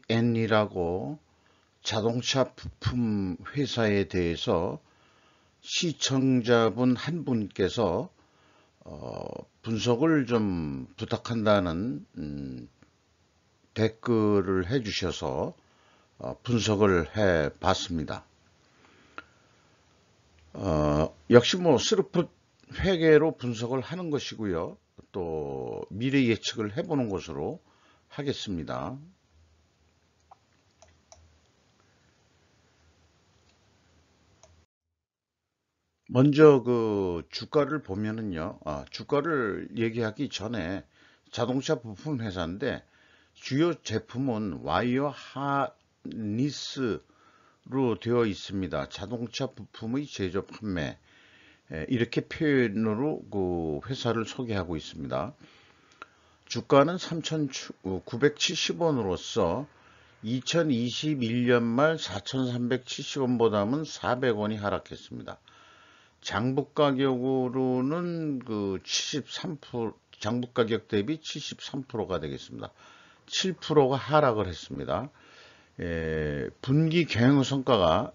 PHN이라고 자동차 부품 회사에 대해서 시청자분 한 분께서 분석을 좀 부탁한다는 댓글을 해주셔서 분석을 해 봤습니다. 역시 스루풋 회계로 분석을 하는 것이고요. 또 미래 예측을 해보는 것으로 하겠습니다. 먼저 그 주가를 보면은요, 주가를 얘기하기 전에 자동차 부품 회사인데 주요 제품은 와이어 하니스로 되어 있습니다. 자동차 부품의 제조 판매, 이렇게 표현으로 그 회사를 소개하고 있습니다. 주가는 3,970원으로서 2021년 말 4,370원보다는 400원이 하락했습니다. 장부 가격으로는 그 73%, 장부 가격 대비 73%가 되겠습니다. 7%가 하락을 했습니다. 분기 경영 성과가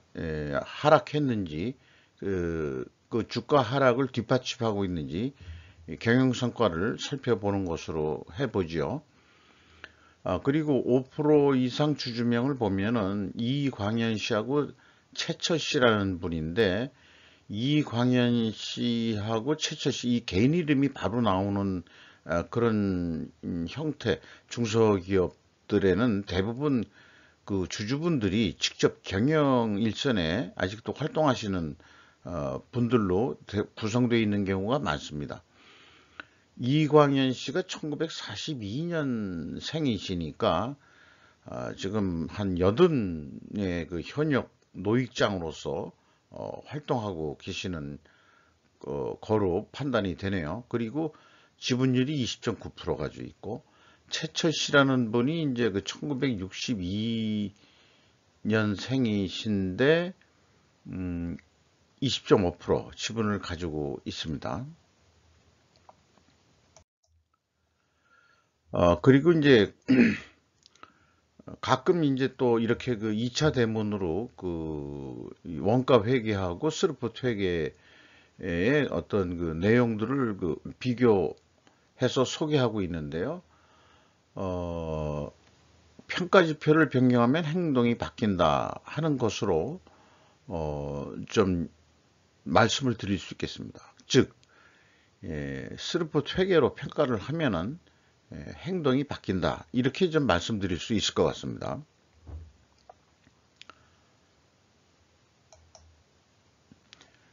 하락했는지 그 주가 하락을 뒷받침하고 있는지 경영 성과를 살펴보는 것으로 해보죠. 그리고 5% 이상 주주명을 보면은 이광현 씨하고 최철 씨라는 분인데, 이광현 씨하고 최철 씨 이 개인 이름이 바로 나오는 그런 형태 중소기업들에는 대부분 그 주주분들이 직접 경영 일선에 아직도 활동하시는 분들로 구성되어 있는 경우가 많습니다. 이광현 씨가 1942년 생이시니까 지금 한 80의 그 현역 노익장으로서 활동하고 계시는 거로 판단이 되네요. 그리고 지분율이 20.9% 가지고 있고, 최철 씨라는 분이 이제 그 1962년생이신데 20.5% 지분을 가지고 있습니다. 그리고 이제 가끔 이제 또 이렇게 그 2차 대문으로 그 원가 회계하고 스루풋 회계의 어떤 그 내용들을 그 비교해서 소개하고 있는데요. 평가지표를 변경하면 행동이 바뀐다 하는 것으로 좀 말씀을 드릴 수 있겠습니다. 즉, 스루풋 회계로 평가를 하면은 행동이 바뀐다, 이렇게 좀 말씀드릴 수 있을 것 같습니다.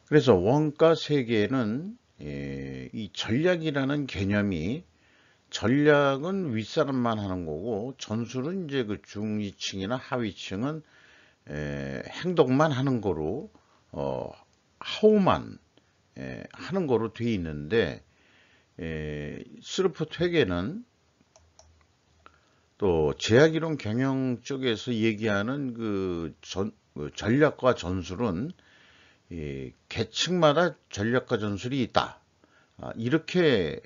그래서 원가 세계는 이 전략이라는 개념이, 전략은 윗사람만 하는 거고 전술은 이제 그 중위층이나 하위층은 행동만 하는 거로 하우만 하는 거로 돼 있는데, 스루풋 회계는 또 제약이론 경영 쪽에서 얘기하는 그 전략과 전술은 계층마다 전략과 전술이 있다, 이렇게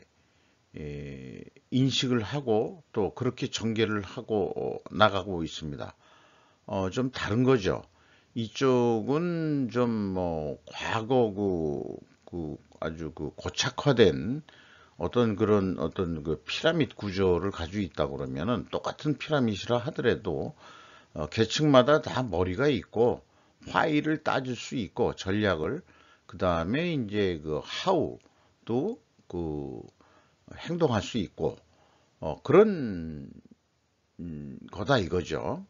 인식을 하고 또 그렇게 전개를 하고 나가고 있습니다. 좀 다른 거죠. 이쪽은 좀 과거 그 아주 그 고착화된 어떤 그 피라미드 구조를 가지고 있다 그러면은, 똑같은 피라미드라 하더라도 계층마다 다 머리가 있고 화의를 따질 수 있고 전략을, 그 다음에 이제 그 하우도 그 행동할 수 있고 그런 거다 이거죠.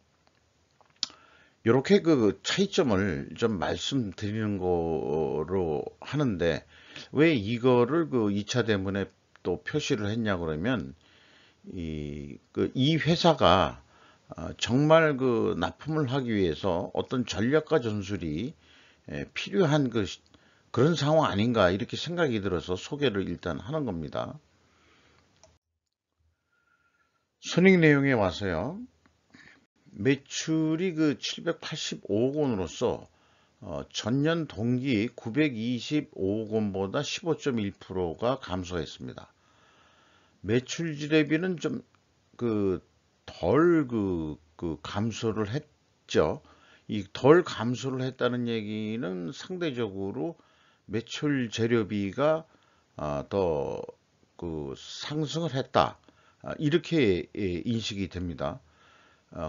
이렇게 그 차이점을 좀 말씀드리는 거로 하는데, 왜 이거를 그 2차 대문에 또 표시를 했냐 그러면, 이 회사가 정말 그 납품을 하기 위해서 어떤 전략과 전술이 필요한 그런 상황 아닌가, 이렇게 생각이 들어서 소개를 일단 하는 겁니다. 손익 내용에 와서요. 매출이 그 785억 원으로서 전년 동기 925억 원보다 15.1%가 감소했습니다. 매출지 대비는 좀 그 덜 감소를 했죠. 이 덜 감소를 했다는 얘기는 상대적으로 매출 재료비가 더 상승을 했다. 이렇게 인식이 됩니다.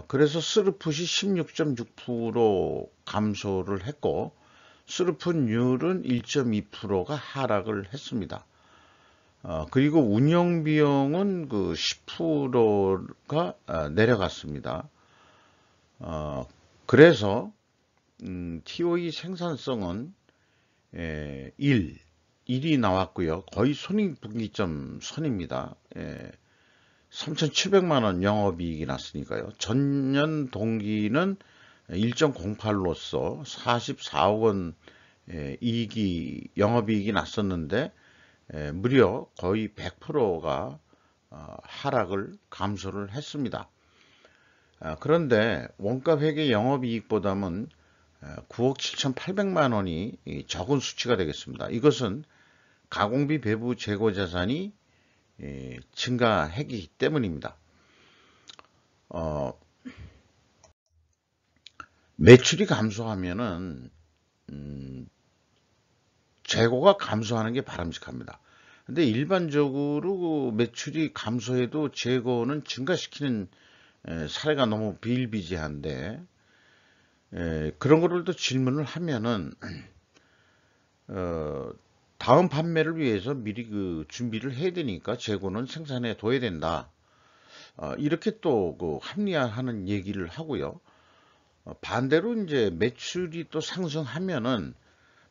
그래서 스루풋이 16.6% 감소를 했고 스루풋율은 1.2%가 하락을 했습니다. 그리고 운영비용은 10%가 내려갔습니다. 그래서 TOE 생산성은 1이 나왔고요. 거의 손익분기점 선입니다. 3,700만 원 영업이익이 났으니까요. 전년 동기는 1.08로서 44억 원 영업이익이 났었는데 무려 거의 100%가 하락을 감소를 했습니다. 그런데 원가회계 영업이익보다는 9억 7,800만 원이 적은 수치가 되겠습니다. 이것은 가공비 배부 재고 자산이 증가했기 때문입니다. 매출이 감소하면은 재고가 감소하는 게 바람직합니다. 근데 일반적으로 매출이 감소해도 재고는 증가시키는 사례가 너무 비일비재한데 그런 거를 또 질문을 하면은 다음 판매를 위해서 미리 준비를 해야 되니까 재고는 생산해 둬야 된다. 이렇게 또 합리화하는 얘기를 하고요. 반대로 이제 매출이 또 상승하면은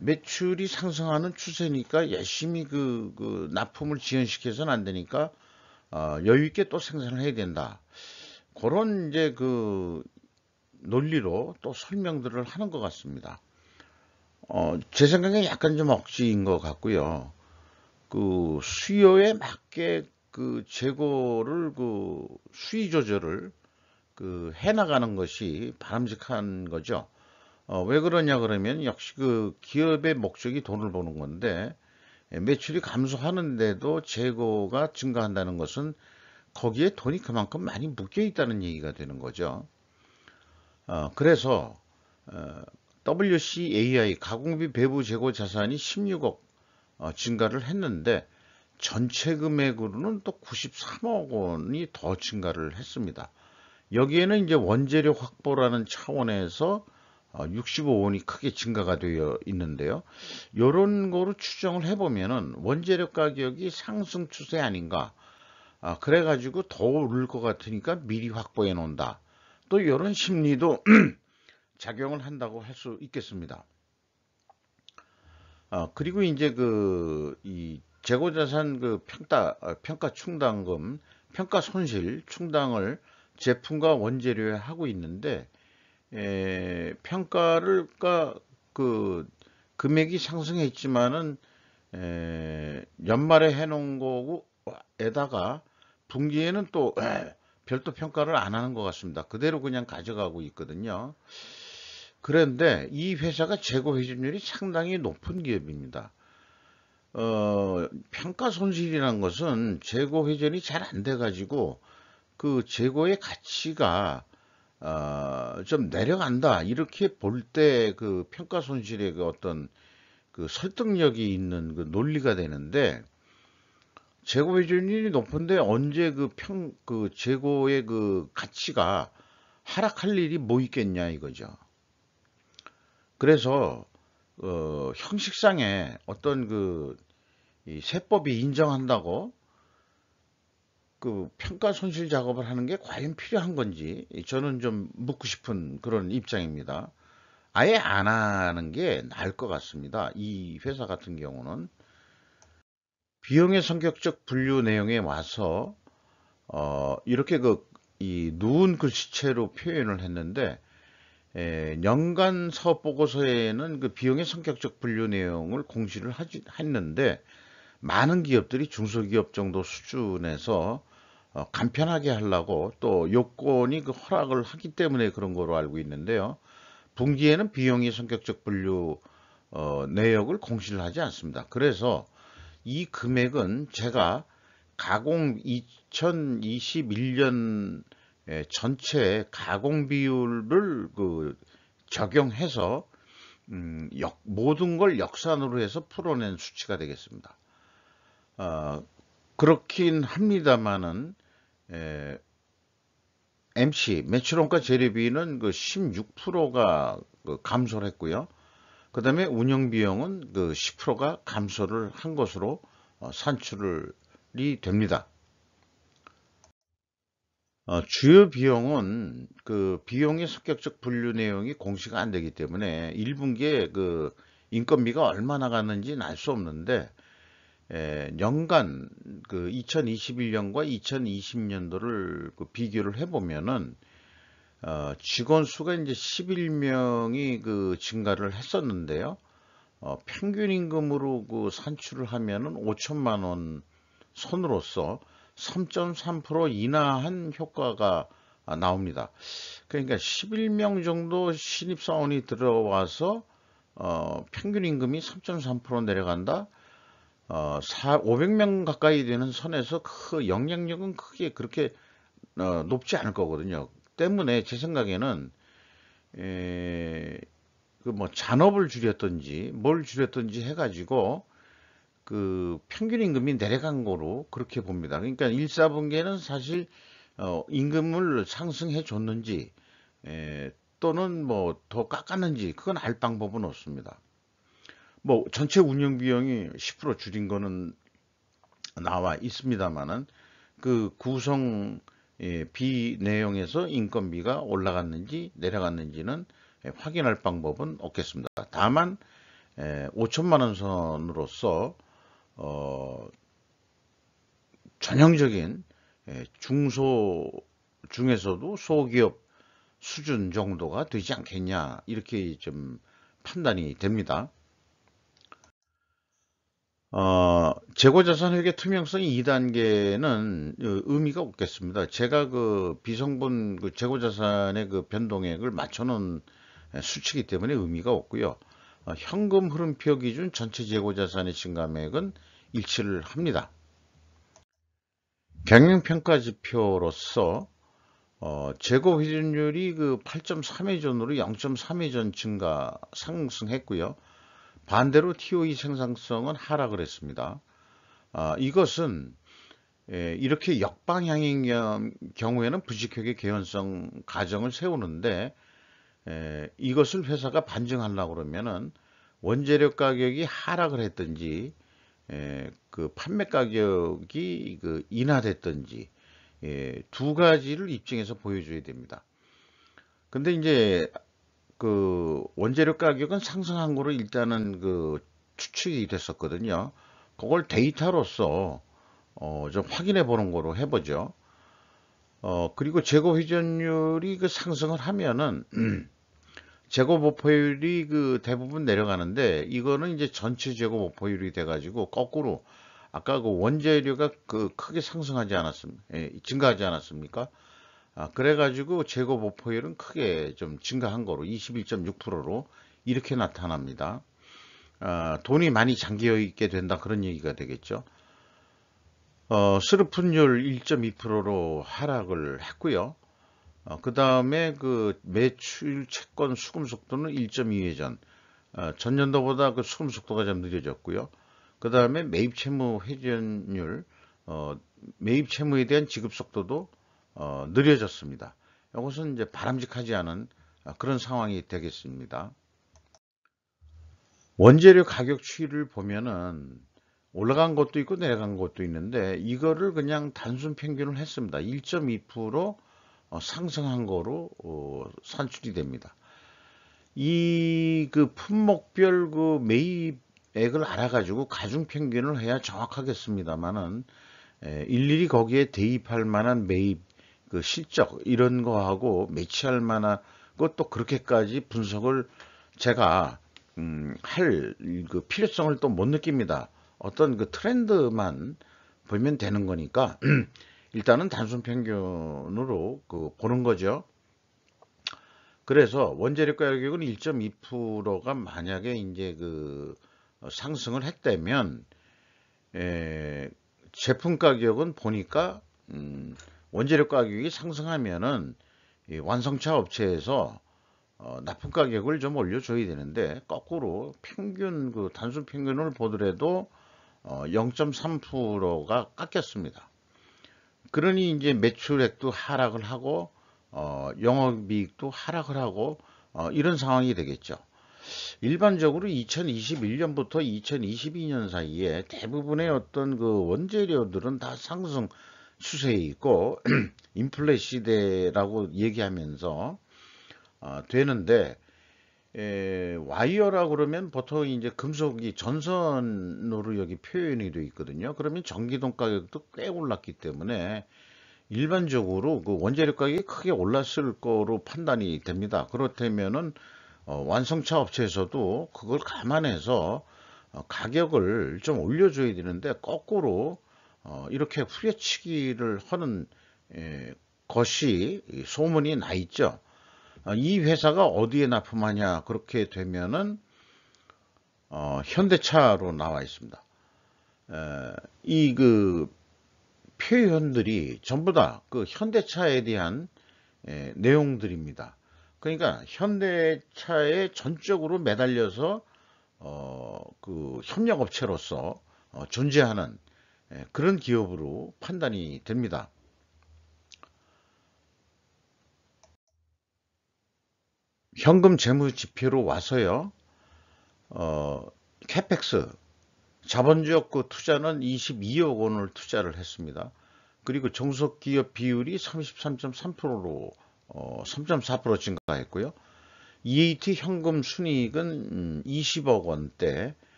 매출이 상승하는 추세니까 열심히 납품을 지연시켜서는 안 되니까 여유 있게 또 생산을 해야 된다. 그런 이제 논리로 또 설명들을 하는 것 같습니다. 제 생각에 약간 좀 억지인 것 같고요. 수요에 맞게 재고를 수위 조절을 해나가는 것이 바람직한 거죠. 왜 그러냐 그러면 역시 기업의 목적이 돈을 버는 건데 매출이 감소하는데도 재고가 증가한다는 것은 거기에 돈이 그만큼 많이 묶여 있다는 얘기가 되는 거죠. 그래서 WCAI 가공비 배부 재고 자산이 16억 증가를 했는데 전체 금액으로는 또 93억 원이 더 증가를 했습니다. 여기에는 이제 원재료 확보라는 차원에서 65원이 크게 증가가 되어 있는데요. 이런 거로 추정을 해보면은 원재료 가격이 상승 추세 아닌가. 그래가지고 더 오를 것 같으니까 미리 확보해 놓는다. 또 이런 심리도 작용을 한다고 할 수 있겠습니다. 그리고 이제 이 재고자산 평가 충당금, 평가 손실 충당을 제품과 원재료에 하고 있는데 평가를 금액이 상승했지만은 연말에 해놓은 거에다가 분기에는 또 별도 평가를 안 하는 것 같습니다. 그대로 그냥 가져가고 있거든요. 그런데 이 회사가 재고 회전율이 상당히 높은 기업입니다. 평가 손실이라는 것은 재고 회전이 잘 안 돼가지고 재고의 가치가 좀 내려간다 이렇게 볼 때 평가 손실의 어떤 설득력이 있는 논리가 되는데 재고 회전율이 높은데 언제 재고의 가치가 하락할 일이 뭐 있겠냐 이거죠. 그래서 형식상에 어떤 이 세법이 인정한다고 평가 손실 작업을 하는 게 과연 필요한 건지 저는 좀 묻고 싶은 그런 입장입니다. 아예 안 하는 게 나을 것 같습니다. 이 회사 같은 경우는 비용의 성격적 분류 내용에 와서 이렇게 이 누운 글씨체로 표현을 했는데 연간 사업 보고서에는 비용의 성격적 분류 내용을 공시를 했는데 많은 기업들이 중소기업 정도 수준에서 간편하게 하려고 또 요건이 허락을 하기 때문에 그런 거로 알고 있는데요. 분기에는 비용의 성격적 분류 내역을 공시를 하지 않습니다. 그래서 이 금액은 제가 가공 2021년 전체 가공 비율을 적용해서 모든 걸 역산으로 해서 풀어낸 수치가 되겠습니다. 그렇긴 합니다만은 MC 매출원가 재료비는 16%가 감소를 했고요. 그 다음에 운영비용은 10%가 감소를 한 것으로 산출이 됩니다. 주요 비용은 비용의 성격적 분류 내용이 공시가 안 되기 때문에 1분기에 인건비가 얼마 나갔는지는 알 수 없는데 연간 2021년과 2020년도를 비교를 해보면은 직원 수가 이제 11명이 증가를 했었는데요. 평균 임금으로 산출을 하면은 5천만 원 선으로서 3.3% 인하한 효과가 나옵니다. 그러니까 11명 정도 신입사원이 들어와서 평균 임금이 3.3% 내려간다. 500명 가까이 되는 선에서 영향력은 크게 그렇게 높지 않을 거거든요. 때문에 제 생각에는 잔업을 줄였든지 뭘 줄였든지 해가지고 평균 임금이 내려간 거로 그렇게 봅니다. 그러니까 1, 4분기에는 사실 임금을 상승해 줬는지 또는 더 깎았는지 그건 알 방법은 없습니다. 전체 운영 비용이 10% 줄인 거는 나와 있습니다만은 구성 비 내용에서 인건비가 올라갔는지 내려갔는지는 확인할 방법은 없겠습니다. 다만 5천만 원 선으로서 전형적인 중소 중에서도 소기업 수준 정도가 되지 않겠냐 이렇게 좀 판단이 됩니다. 재고자산 회계 투명성 2단계는 의미가 없겠습니다. 제가 비성분 재고자산의 변동액을 맞춰놓은 수치이기 때문에 의미가 없고요. 현금 흐름표 기준 전체 재고자산의 증감액은 일치를 합니다. 경영평가 지표로서 재고 회전율이 8.3회전으로 0.3회전 상승했고요. 반대로 TOE 생산성은 하락을 했습니다. 이것은 이렇게 역방향인 경우에는 부직회계 개연성 가정을 세우는데 이것을 회사가 반증하려고 그러면은 원재료 가격이 하락을 했든지 판매 가격이 인하됐든지 두 가지를 입증해서 보여줘야 됩니다. 근데 이제 원재료 가격은 상승한 거로 일단은 추측이 됐었거든요. 그걸 데이터로서 좀 확인해 보는 거로 해보죠. 그리고 재고 회전율이 상승을 하면은 재고 보포율이 대부분 내려가는데 이거는 이제 전체 재고 보포율이 돼가지고 거꾸로 아까 원재료가 크게 상승하지 않았습니까? 증가하지 않았습니까? 그래가지고 재고 보포율은 크게 좀 증가한 거로 21.6%로 이렇게 나타납니다. 돈이 많이 잠겨 있게 된다 그런 얘기가 되겠죠. 수르푼율 1.2%로 하락을 했고요. 그 다음에 매출 채권 수금 속도는 1.2회전, 전년도보다 수금 속도가 좀 느려졌고요. 그 다음에 매입 채무 회전율, 매입 채무에 대한 지급 속도도 느려졌습니다. 이것은 이제 바람직하지 않은 그런 상황이 되겠습니다. 원재료 가격 추이를 보면은 올라간 것도 있고 내려간 것도 있는데 이거를 그냥 단순 평균을 했습니다. 1.2% 상승한 거로 산출이 됩니다. 이 품목별 매입액을 알아가지고 가중 평균을 해야 정확하겠습니다만은 일일이 거기에 대입할 만한 매입 실적 이런 거하고 매치할 만한 것도 그렇게까지 분석을 제가 할 필요성을 또 못 느낍니다. 어떤 트렌드만 보면 되는 거니까 일단은 단순 평균으로 보는 거죠. 그래서 원재료 가격은 1.2%가 만약에 이제 상승을 했다면 제품 가격은 보니까 원재료 가격이 상승하면은 이 완성차 업체에서 납품 가격을 좀 올려줘야 되는데 거꾸로 평균 그 단순 평균을 보더라도 0.3%가 깎였습니다. 그러니 이제 매출액도 하락을 하고 영업이익도 하락을 하고 이런 상황이 되겠죠. 일반적으로 2021년부터 2022년 사이에 대부분의 어떤 그 원재료들은 다 상승 추세에 있고 인플레 시대라고 얘기하면서 되는데 와이어라 그러면 보통 이제 금속이 전선으로 여기 표현이 되어 있거든요. 그러면 전기동 가격도 꽤 올랐기 때문에 일반적으로 그 원재료 가격이 크게 올랐을 거로 판단이 됩니다. 그렇다면은 완성차 업체에서도 그걸 감안해서 가격을 좀 올려줘야 되는데 거꾸로 이렇게 후려치기를 하는 것이 소문이 나 있죠. 이 회사가 어디에 납품하냐 그렇게 되면은 현대차로 나와 있습니다. 이 그 표현들이 전부 다 그 현대차에 대한 내용들입니다. 그러니까 현대차에 전적으로 매달려서 그 협력업체로서 존재하는 그런 기업으로 판단이 됩니다. 현금 재무 지표로 와서요. 캐펙스 자본주역 그 투자는 22억 원을 투자를 했습니다. 그리고 종속기업 비율이 33.3%로 3.4% 증가했고요. EAT 현금 순이익은 20억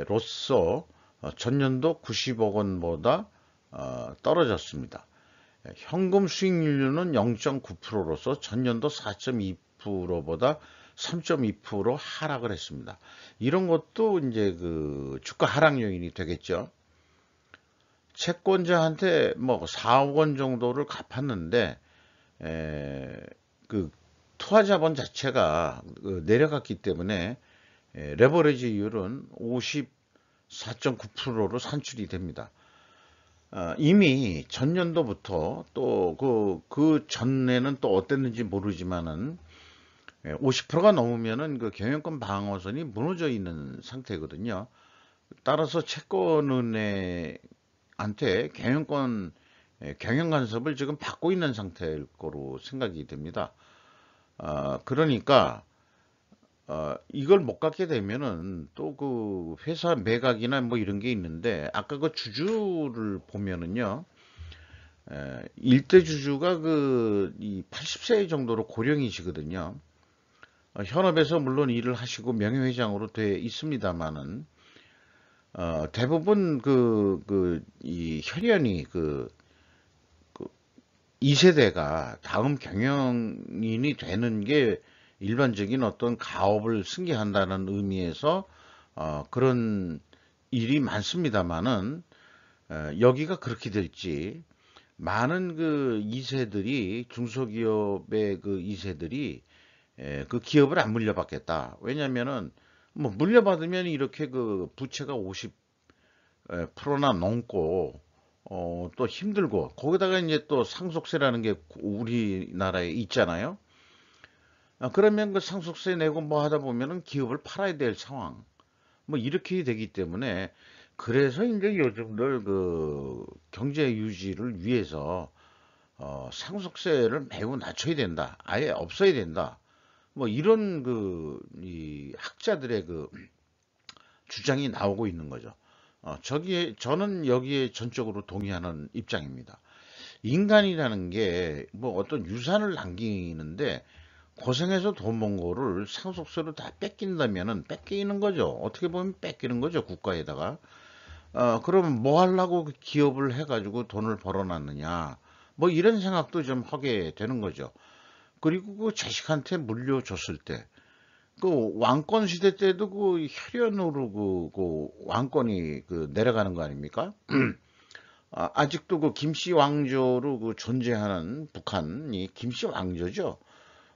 원대로서 전년도 90억 원보다 떨어졌습니다. 현금 수익률은 0.9%로서 전년도 4.2%보다 3.2% 하락을 했습니다. 이런 것도 이제 그 주가 하락 요인이 되겠죠. 채권자한테 뭐 4억 원 정도를 갚았는데 그 투하 자본 자체가 내려갔기 때문에 레버리지 이율은 54.9%로 산출이 됩니다. 이미 전년도부터 또 그 전에는 또 어땠는지 모르지만은 50%가 넘으면은 그 경영권 방어선이 무너져 있는 상태거든요. 따라서 채권은행한테 경영 간섭을 지금 받고 있는 상태일 거로 생각이 됩니다. 그러니까 이걸 못 갖게 되면은 또 그 회사 매각이나 뭐 이런 게 있는데 아까 그 주주를 보면은요. 일대 주주가 이 80세 정도로 고령이시거든요. 현업에서 물론 일을 하시고 명예회장으로 돼 있습니다만은 대부분 이 혈연이 그 2세대가 다음 경영인이 되는 게 일반적인 어떤 가업을 승계한다는 의미에서 그런 일이 많습니다만은 여기가 그렇게 될지 많은 그 2세들이 중소기업의 그 2세들이 그 기업을 안 물려받겠다. 왜냐면은 뭐 물려받으면 이렇게 그 부채가 50%나 넘고 또 힘들고 거기다가 이제 또 상속세라는 게 우리나라에 있잖아요. 그러면 그 상속세 내고 뭐 하다 보면은 기업을 팔아야 될 상황. 뭐 이렇게 되기 때문에 그래서 이제 요즘들 그 경제 유지를 위해서 상속세를 매우 낮춰야 된다. 아예 없어야 된다. 뭐 이런 이 학자들의 그 주장이 나오고 있는 거죠. 저는 여기에 전적으로 동의하는 입장입니다. 인간이라는 게 뭐 어떤 유산을 남기는데 고생해서 돈 번 거를 상속세로 다 뺏긴다면은 뺏기는 거죠. 어떻게 보면 뺏기는 거죠. 국가에다가. 그러면 뭐 하려고 그 기업을 해가지고 돈을 벌어놨느냐. 뭐 이런 생각도 좀 하게 되는 거죠. 그리고 그 자식한테 물려줬을 때, 그 왕권 시대 때도 그 혈연으로 그 왕권이 그 내려가는 거 아닙니까? 아직도 그 김씨 왕조로 그 존재하는 북한이 김씨 왕조죠.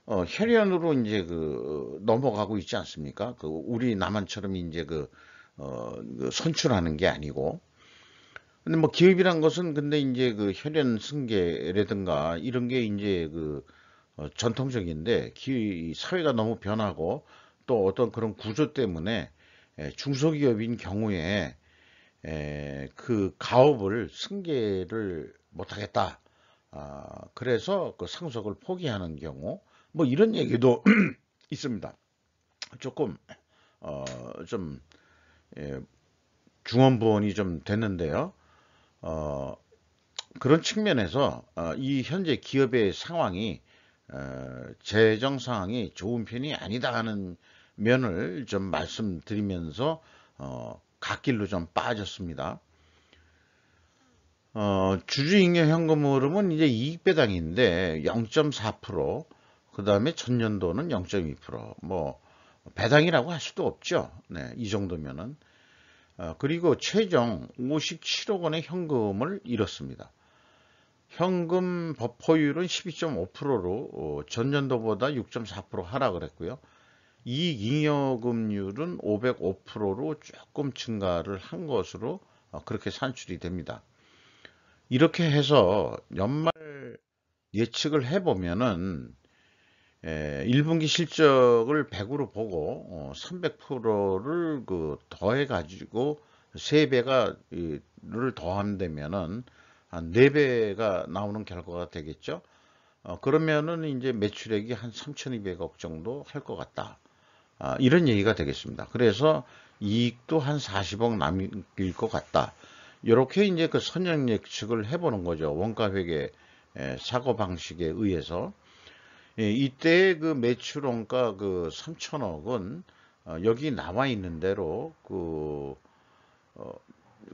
혈연으로 이제 그 넘어가고 있지 않습니까? 우리 남한처럼 이제 그 선출하는 게 아니고. 근데 뭐 기업이란 것은 근데 이제 그 혈연 승계라든가 이런 게 이제 그 전통적인데 사회가 너무 변하고 또 어떤 그런 구조 때문에 중소기업인 경우에 그 가업을 승계를 못하겠다. 그래서 그 상속을 포기하는 경우 뭐 이런 얘기도 있습니다. 조금 좀 예, 중언부언이 좀 됐는데요. 어, 그런 측면에서 이 현재 기업의 상황이 재정 상황이 좋은 편이 아니다 하는 면을 좀 말씀드리면서 갓길로 좀 빠졌습니다. 주주잉여 현금 흐름은 이제 이익 배당인데 0.4%, 그 다음에 전년도는 0.2%, 뭐 배당이라고 할 수도 없죠. 네, 이 정도면은. 그리고 최종 57억 원의 현금을 잃었습니다. 현금 버퍼율은 12.5%로 전년도보다 6.4% 하락을 했고요. 이익 잉여금률은 505%로 조금 증가를 한 것으로 그렇게 산출이 됩니다. 이렇게 해서 연말 예측을 해보면은 1분기 실적을 100으로 보고 300%를 그 더해 가지고 3배가를 더한다면은 한 4배가 나오는 결과가 되겠죠. 그러면은 이제 매출액이 한 3,200억 정도 할 것 같다. 이런 얘기가 되겠습니다. 그래서 이익도 한 40억 남길 것 같다. 이렇게 이제 그 선형 예측을 해보는 거죠. 원가회계 사고 방식에 의해서. 이때 그 매출 원가 그 3천억은 여기 나와 있는 대로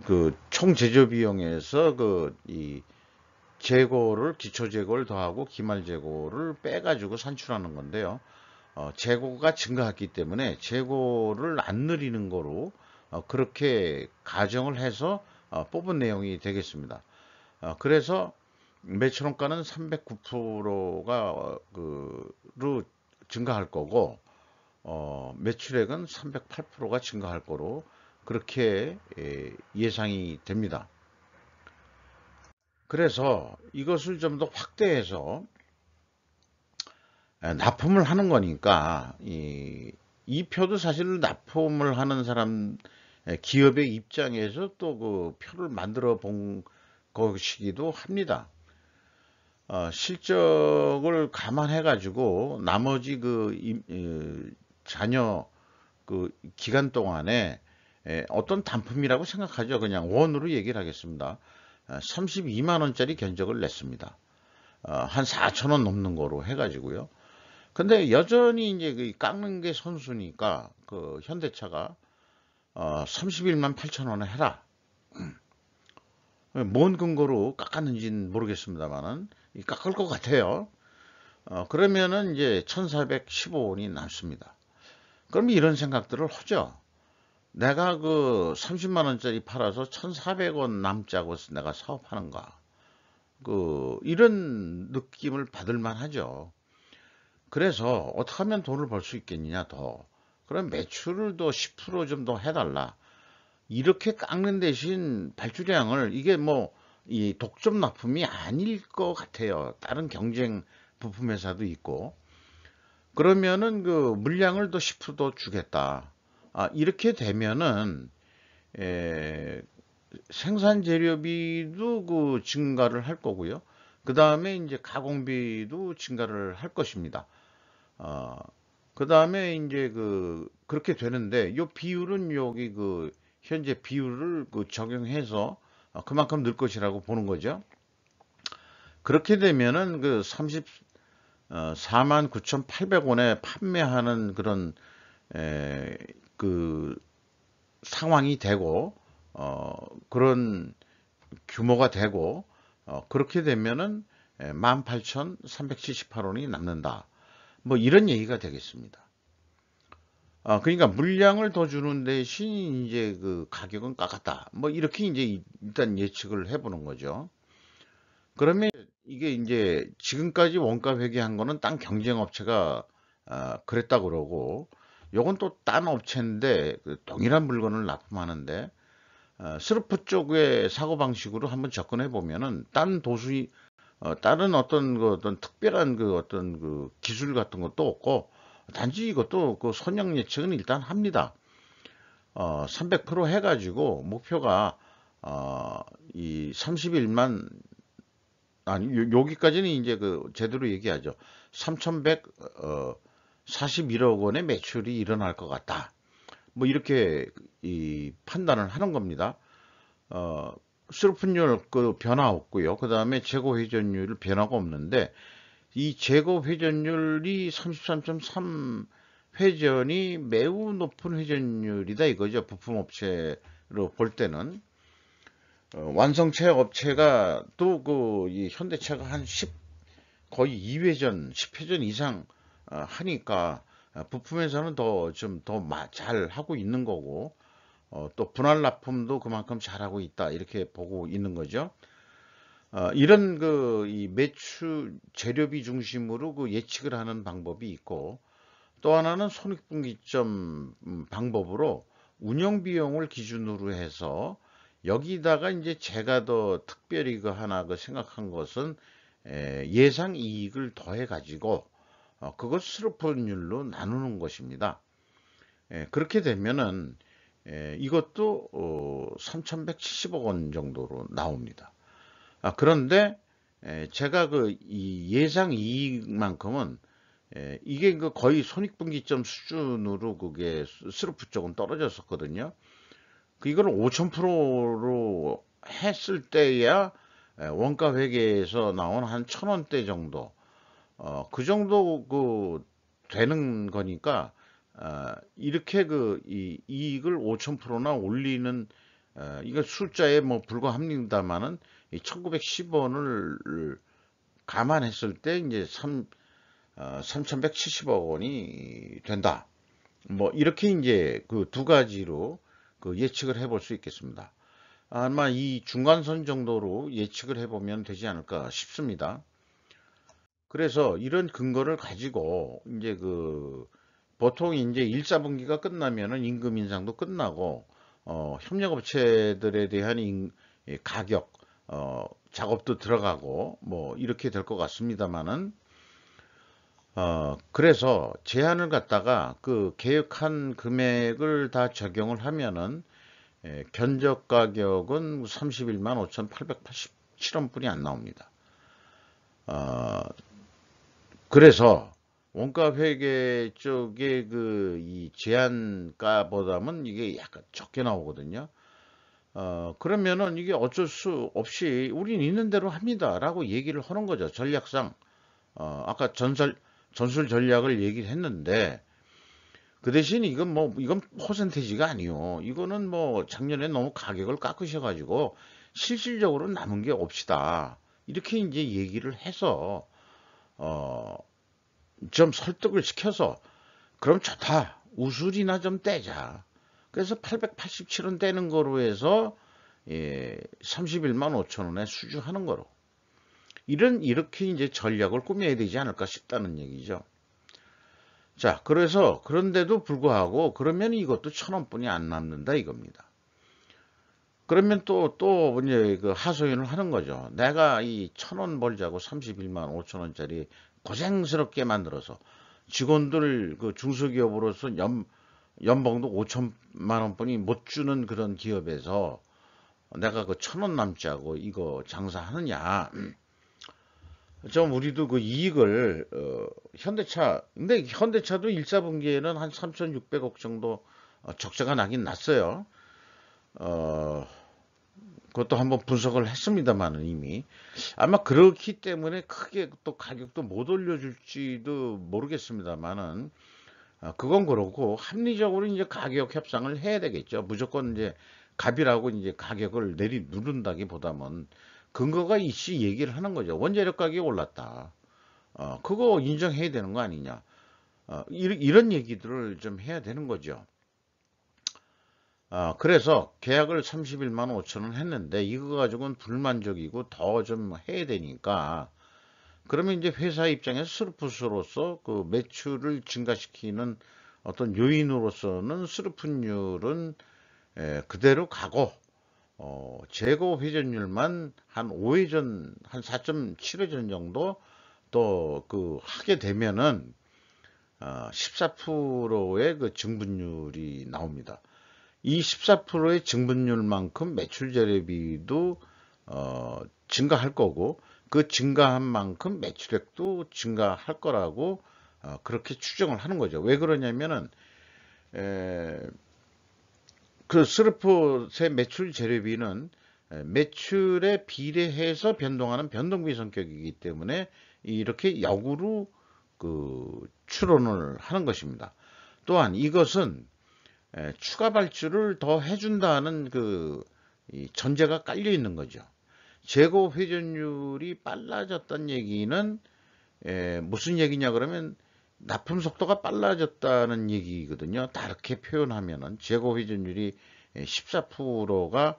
그총 제조 비용에서 이 재고를 기초 재고를 더하고 기말 재고를 빼가지고 산출하는 건데요. 재고가 증가했기 때문에 재고를 안 늘리는 거로 그렇게 가정을 해서 뽑은 내용이 되겠습니다. 그래서 매출원가는 309%가 그로 증가할 거고 매출액은 308%가 증가할 거로 그렇게 예상이 됩니다. 그래서 이것을 좀 더 확대해서 납품을 하는 거니까 이 표도 사실 납품을 하는 사람 기업의 입장에서 또 그 표를 만들어 본 것이기도 합니다. 실적을 감안해 가지고 나머지 자녀 그 기간 동안에 어떤 단품이라고 생각하죠. 그냥 원으로 얘기를 하겠습니다. 32만 원짜리 견적을 냈습니다. 한 4천 원 넘는 거로 해가지고요. 근데 여전히 이제 그 깎는 게 선수니까 그 현대차가 31만 8천 원에 해라. 뭔 근거로 깎았는지는 모르겠습니다만은 깎을 것 같아요. 그러면은 이제 1415원이 남습니다. 그럼 이런 생각들을 하죠. 내가 그 30만 원짜리 팔아서 1,400원 남자고 내가 사업하는가. 이런 느낌을 받을 만하죠. 그래서 어떻게 하면 돈을 벌 수 있겠느냐 더. 그럼 매출을 더 10%좀 더 해달라. 이렇게 깎는 대신 발주량을 이게 뭐 이 독점 납품이 아닐 것 같아요. 다른 경쟁 부품 회사도 있고. 그러면은 그 물량을 더 10%더 주겠다. 이렇게 되면은 에, 생산 재료비도 그 증가를 할 거고요. 그 다음에 이제 가공비도 증가를 할 것입니다. 어, 그 다음에 이제 그렇게 되는데, 요 비율은 여기 현재 비율을 적용해서 그만큼 늘 것이라고 보는 거죠. 그렇게 되면은 34만 9,800원에 판매하는 그런, 그 상황이 되고, 그런 규모가 되고, 그렇게 되면은 18,378원이 남는다. 뭐 이런 얘기가 되겠습니다. 그러니까 물량을 더 주는 대신 이제 그 가격은 깎았다. 뭐 이렇게 이제 일단 예측을 해보는 거죠. 그러면 이게 이제 지금까지 원가 회계한 거는 딴 경쟁 업체가 그랬다 그러고 요건 또 딴 업체인데 동일한 물건을 납품하는데 스르프 쪽의 사고방식으로 한번 접근해 보면은 다른 어떤 특별한 그 어떤 그 기술 같은 것도 없고 단지 이것도 그 선형 예측은 일단 합니다. 300% 해가지고 목표가 이 31만 아니 여기까지는 이제 그 제대로 얘기하죠. 3,141억 원의 매출이 일어날 것 같다. 뭐 이렇게 이 판단을 하는 겁니다. 어, 수료분율 그 변화 없고요. 그 다음에 재고 회전율 변화가 없는데 이 재고 회전율이 33.3 회전이 매우 높은 회전율이다 이거죠. 부품업체로 볼 때는 완성체 업체가 또 그 이 현대차가 한 10, 거의 2회전, 10회전 이상 하니까 부품에서는 더 좀 더 잘 하고 있는 거고 또 분할 납품도 그만큼 잘하고 있다 이렇게 보고 있는 거죠. 이런 그 이 매출 재료비 중심으로 그 예측을 하는 방법이 있고 또 하나는 손익분기점 방법으로 운영 비용을 기준으로 해서 여기다가 이제 제가 더 특별히 그 하나 그 생각한 것은 예상 이익을 더해 가지고 그것 스루펀율로 나누는 것입니다. 그렇게 되면은 이것도 3,170억 원 정도로 나옵니다. 그런데 제가 그 이 예상 이익만큼은 이게 그 거의 손익분기점 수준으로 그게 스루프 쪽은 떨어졌었거든요. 이거를 5,000%로 했을 때야 원가 회계에서 나온 한 1,000원대 정도 그 정도 그 되는 거니까 이렇게 그 이 이익을 5,000%나 올리는 이거 숫자에 뭐 불과합니다만은 이 1,910원을 감안했을 때 이제 3,170억 원이 된다. 뭐 이렇게 이제 그 두 가지로 그 예측을 해볼 수 있겠습니다. 아마 이 중간선 정도로 예측을 해보면 되지 않을까 싶습니다. 그래서 이런 근거를 가지고 이제 그 보통 이제 1, 4분기가 끝나면은 임금 인상도 끝나고 협력업체들에 대한 가격 작업도 들어가고 뭐 이렇게 될 것 같습니다만은 그래서 제한을 갖다가 그 계획한 금액을 다 적용을 하면은 견적 가격은 31만 5,887원 뿐이 안 나옵니다. 어, 그래서 원가 회계 쪽에 그 이 제한가보다는 이게 약간 적게 나오거든요. 그러면은 이게 어쩔 수 없이 우린 있는 대로 합니다라고 얘기를 하는 거죠. 전략상. 아까 전술 전략을 얘기를 했는데 그 대신 이건 퍼센테이지가 아니요. 이거는 뭐 작년에 너무 가격을 깎으셔가지고 실질적으로 남은 게 없시다. 이렇게 이제 얘기를 해서 어, 좀 설득을 시켜서 그럼 좋다. 우술이나 좀 떼자. 그래서 887원 떼는 거로 해서 31만 5천 원에 수주하는 거로. 이렇게 이제 전략을 꾸며야 되지 않을까 싶다는 얘기죠. 자, 그래서 그런데도 불구하고 그러면 이것도 1,000원뿐이 안 남는다 이겁니다. 그러면 또 이제 그 하소연을 하는 거죠. 내가 이 1,000원 벌자고 31만 5천 원짜리 고생스럽게 만들어서 직원들 그 중소기업으로서 연봉도 5천만 원뿐이 못 주는 그런 기업에서 내가 그 1,000원 남자고 이거 장사하느냐. 좀 우리도 그 이익을 근데 현대차도 1, 4분기에는 한 3,600억 정도 적자가 나긴 났어요. 어, 그것도 한번 분석을 했습니다만은 이미 아마 그렇기 때문에 크게 또 가격도 못 올려줄지도 모르겠습니다만은 그건 그렇고 합리적으로 이제 가격 협상을 해야 되겠죠. 무조건 이제 갑이라고 이제 가격을 누른다기보다는 근거가 있이 얘기를 하는 거죠. 원자력 가격이 올랐다. 그거 인정해야 되는 거 아니냐. 이런 얘기들을 좀 해야 되는 거죠. 그래서 계약을 31만 5천 원 했는데 이거 가지고는 불만족이고 더 좀 해야 되니까 그러면 이제 회사 입장에서 스루프로서 그 매출을 증가시키는 어떤 요인으로서는 스루프율은 그대로 가고 재고 회전율만 한 5회전, 한 4.7회전 정도 또 그 하게 되면은 14%의 그 증분율이 나옵니다. 이 14%의 증분율만큼 매출 재료비도 증가할 거고, 그 증가한 만큼 매출액도 증가할 거라고 그렇게 추정을 하는 거죠. 왜 그러냐면은 그 스르폿의 매출 재료비는 매출에 비례해서 변동하는 변동비 성격이기 때문에 이렇게 역으로 그 추론을 하는 것입니다. 또한 이것은 추가 발주를 더 해준다는 이 전제가 깔려 있는 거죠. 재고 회전율이 빨라졌다는 얘기는 무슨 얘기냐 그러면 납품 속도가 빨라졌다는 얘기거든요. 다르게 표현하면은 재고 회전율이 14%가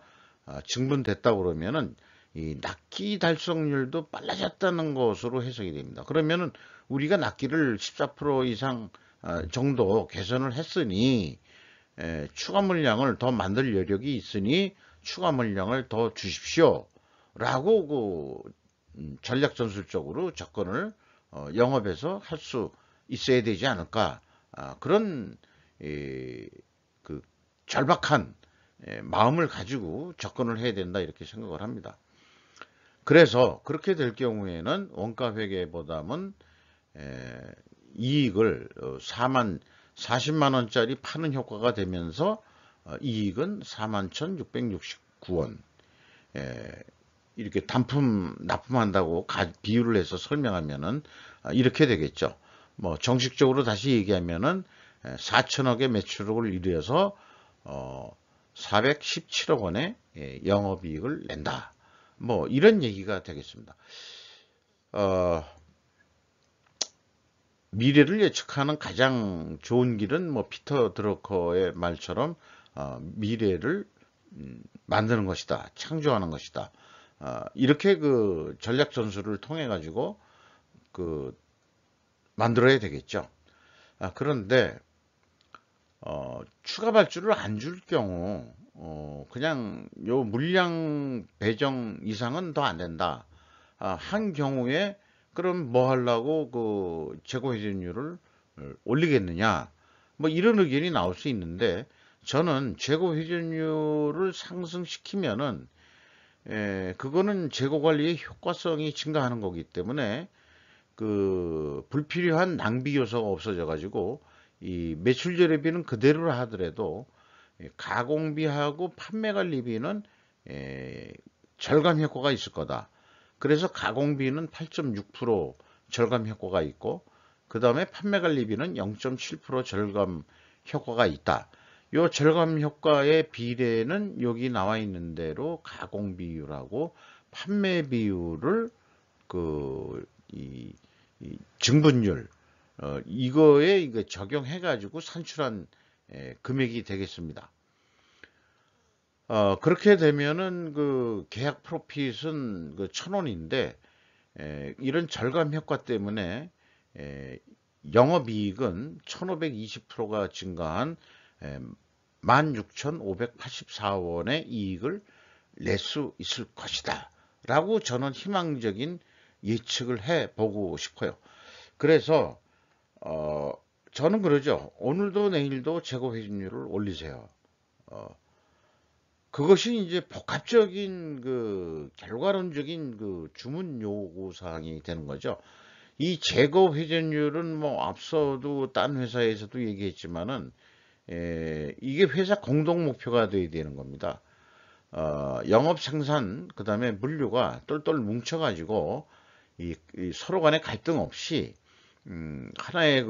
증분됐다 그러면은 이 납기 달성률도 빨라졌다는 것으로 해석이 됩니다. 그러면은 우리가 납기를 14% 이상 정도 개선을 했으니 추가 물량을 더 만들 여력이 있으니 추가 물량을 더 주십시오. 라고 전략 전술적으로 접근을 영업에서 할 수 있어야 되지 않을까. 그런 그 절박한 마음을 가지고 접근을 해야 된다 이렇게 생각을 합니다. 그래서 그렇게 될 경우에는 원가 회계보다는 이익을 40만 원짜리 파는 효과가 되면서 이익은 41,669원 이렇게 단품 납품한다고 비유를 해서 설명하면은 이렇게 되겠죠. 뭐 정식적으로 다시 얘기하면은 4천억의 매출을 이루어서 417억 원의 영업이익을 낸다. 뭐 이런 얘기가 되겠습니다. 미래를 예측하는 가장 좋은 길은 뭐 피터 드러커의 말처럼 미래를 만드는 것이다, 창조하는 것이다. 이렇게 그 전략 전술을 통해 가지고 그 만들어야 되겠죠. 그런데 추가 발주를 안 줄 경우 그냥 요 물량 배정 이상은 더 안 된다. 한 경우에 그럼 뭐 하려고 그 재고 회전율을 올리겠느냐? 뭐 이런 의견이 나올 수 있는데 저는 재고 회전율을 상승시키면은 그거는 재고 관리의 효과성이 증가하는 거기 때문에 그 불필요한 낭비 요소가 없어져 가지고 이 매출 재료비는 그대로 하더라도 가공비하고 판매 관리비는 절감 효과가 있을 거다. 그래서 가공비는 8.6% 절감 효과가 있고 그 다음에 판매 관리비는 0.7% 절감 효과가 있다. 요 절감 효과의 비례는 여기 나와 있는 대로 가공 비율하고 판매 비율을 이 증분율 이거에 이거 적용해 가지고 산출한 금액이 되겠습니다. 그렇게 되면은 그 계약 프로핏은 그 1,000원인데 이런 절감 효과 때문에 영업이익은 1,520%가 증가한 16,584원의 이익을 낼 수 있을 것이다 라고 저는 희망적인 예측을 해 보고 싶어요. 그래서 저는 그러죠. 오늘도 내일도 재고 회전율을 올리세요. 그것이 이제 복합적인 그 결과론적인 그 주문 요구 사항이 되는 거죠. 이 재고 회전율은 뭐 앞서도 딴 회사에서도 얘기했지만은 이게 회사 공동 목표가 돼야 되는 겁니다. 영업 생산 그다음에 물류가 똘똘 뭉쳐가지고 이 서로 간의 갈등 없이 하나의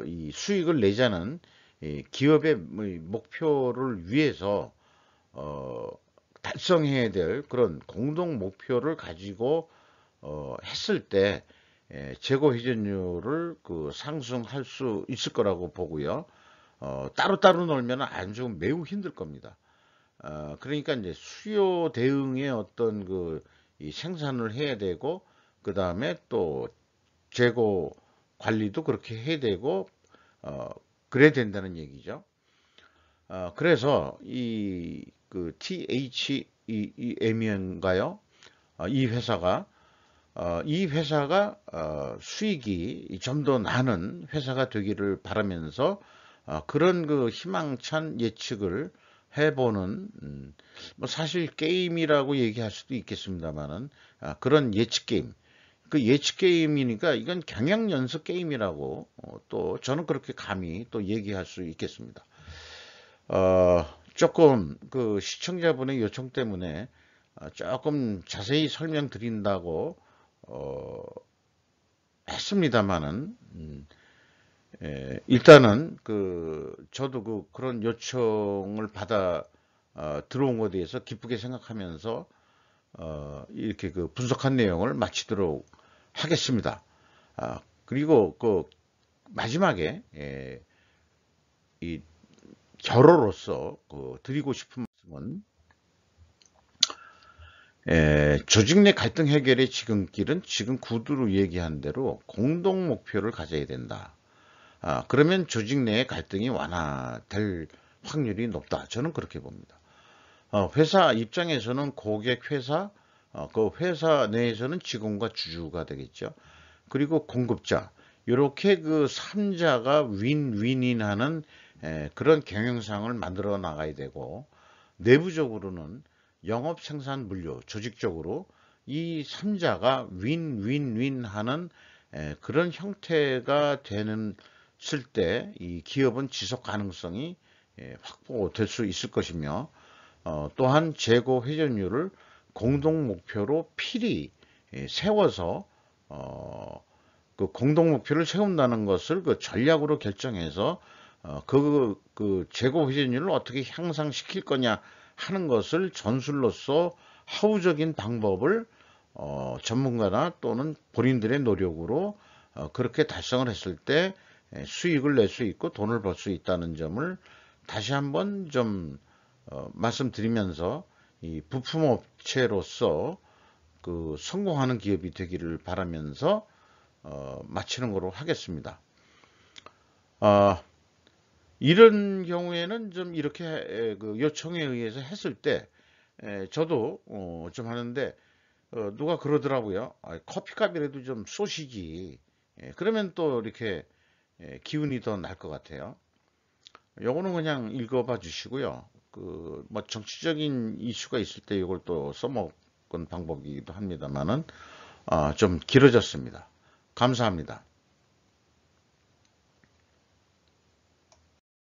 이 수익을 내자는 이 기업의 목표를 위해서 달성해야 될 그런 공동 목표를 가지고 했을 때 재고 회전율을 그 상승할 수 있을 거라고 보고요. 따로따로 놀면 아주 매우 힘들 겁니다. 그러니까 이제 수요 대응의 어떤 이 생산을 해야 되고 그 다음에 또 재고 관리도 그렇게 해야 되고 그래야 된다는 얘기죠. 그래서 이 그 EM인가요? 이 회사가 수익이 좀 더 나는 회사가 되기를 바라면서 그런 그 희망찬 예측을 해보는 뭐 사실 게임이라고 얘기할 수도 있겠습니다만은 그런 예측 게임. 그 예측 게임이니까 이건 경영 연습 게임이라고 또 저는 그렇게 감히 또 얘기할 수 있겠습니다. 조금 그 시청자분의 요청 때문에 조금 자세히 설명드린다고 했습니다만은 일단은 그 저도 그런 요청을 받아 들어온 것에 대해서 기쁘게 생각하면서 이렇게 그 분석한 내용을 마치도록 하겠습니다. 그리고 그 마지막에 이 결어로서 드리고 싶은 말씀은 조직 내 갈등 해결의 지름길은 지금 구두로 얘기한 대로 공동 목표를 가져야 된다. 그러면 조직 내의 갈등이 완화될 확률이 높다. 저는 그렇게 봅니다. 회사 입장에서는 고객 회사, 그 회사 내에서는 직원과 주주가 되겠죠. 그리고 공급자, 이렇게 그 3자가 윈윈하는 그런 경영상을 만들어 나가야 되고, 내부적으로는 영업 생산 물류, 조직적으로 이 3자가 윈윈윈하는 그런 형태가 되는 쓸 때 이 기업은 지속 가능성이 확보될 수 있을 것이며 또한 재고 회전율을 공동 목표로 필히 세워서 그 공동 목표를 세운다는 것을 그 전략으로 결정해서 그 재고 회전율을 어떻게 향상시킬 거냐 하는 것을 전술로서 하우적인 방법을 전문가나 또는 본인들의 노력으로 그렇게 달성을 했을 때 수익을 낼 수 있고 돈을 벌 수 있다는 점을 다시 한번 좀 말씀드리면서 이 부품업체로서 그 성공하는 기업이 되기를 바라면서 마치는 거로 하겠습니다. 이런 경우에는 좀 이렇게 그 요청에 의해서 했을 때 저도 좀 하는데 누가 그러더라고요. 커피값이라도 좀 쏘시지. 그러면 또 이렇게 기운이 더 날 것 같아요. 요거는 그냥 읽어봐 주시고요. 그 뭐 정치적인 이슈가 있을 때 이걸 또 써먹은 방법이기도 합니다만은 좀 길어졌습니다. 감사합니다.